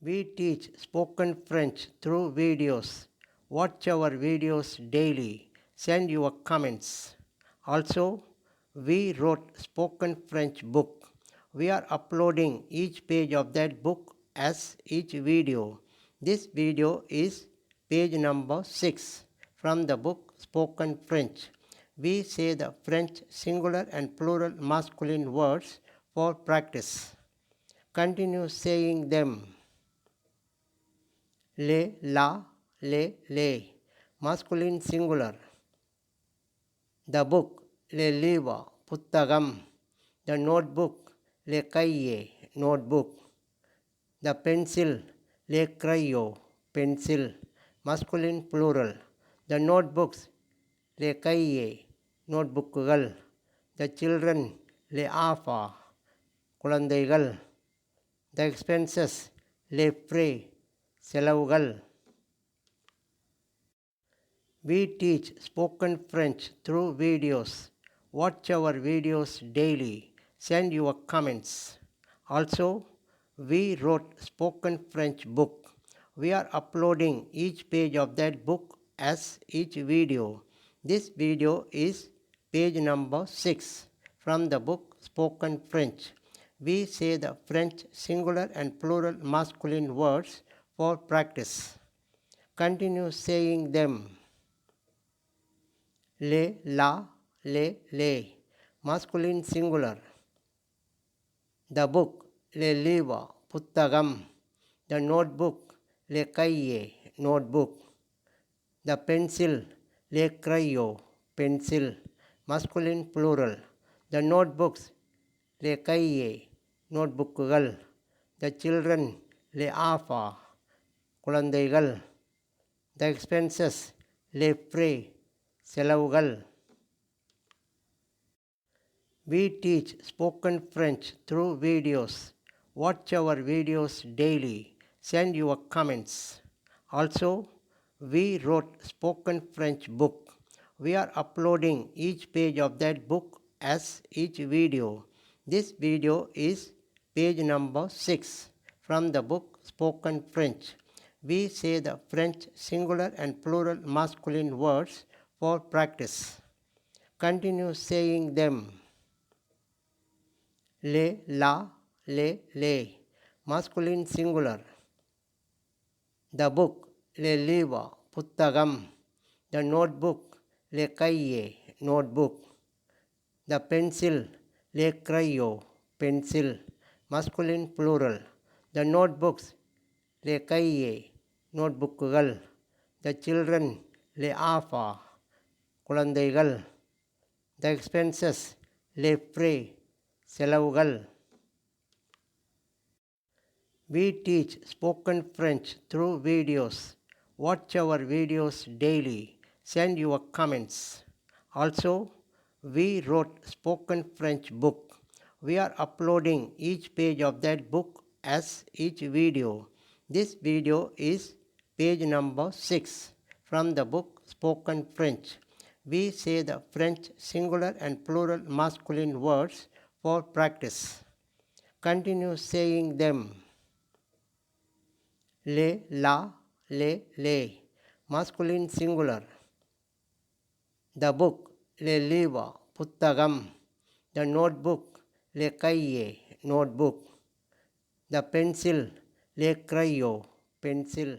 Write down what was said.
We teach spoken French through videos. Watch our videos daily. Send your comments. Also, we wrote spoken French book. We are uploading each page of that book as each video. This video is page number 6 from the book Spoken French. We say the French singular and plural masculine words for practice. Continue saying them. Le, la, le, masculine singular. The book, le livre, புத்தகம். The notebook, le cahier, notebook. The pencil, le crayon, pencil, masculine plural. The notebooks, le cahier, notebookகள். The children, les enfants, குழந்தைகள். The expenses, les frais, செலவுகள். We teach spoken French through videos. Watch our videos daily. Send your comments. Also, we wrote spoken French book. We are uploading each page of that book as each video. This video is page number 6 from the book Spoken French. We say the French singular and plural masculine words for practice. Continue saying them. Le, la, le, masculine singular. The book, le livre, புத்தகம். The notebook, le cahier, notebook. The pencil, le crayon, pencil, masculine plural. The notebooks, le cahier, notebookகள். The children, les enfants, குழந்தைகள். The expenses, les frais, செலவுகள். We teach spoken French through videos. Watch our videos daily. Send your comments. Also, we wrote spoken French book. We are uploading each page of that book as each video. This video is page number 6 from the book Spoken French. We say the French singular and plural masculine words for practice. Continue saying them. Le, la, le, masculine singular. The book, le livre, புத்தகம். The notebook, le cahier, notebook. The pencil, le crayon, pencil, masculine plural. The notebooks, le cahier, notebookகள். The children, les enfants, குழந்தைகள். The expenses, les frais, செலவுகள். We teach spoken French through videos. Watch our videos daily. Send your comments. Also, we wrote spoken French book. We are uploading each page of that book as each video. This video is page number 6 from the book Spoken French. We say the French singular and plural masculine words for practice. Continue saying them. Le, la, le, masculine singular. The book, le livre, புத்தகம். The notebook, le cahier, notebook. The pencil, le crayon, pencil.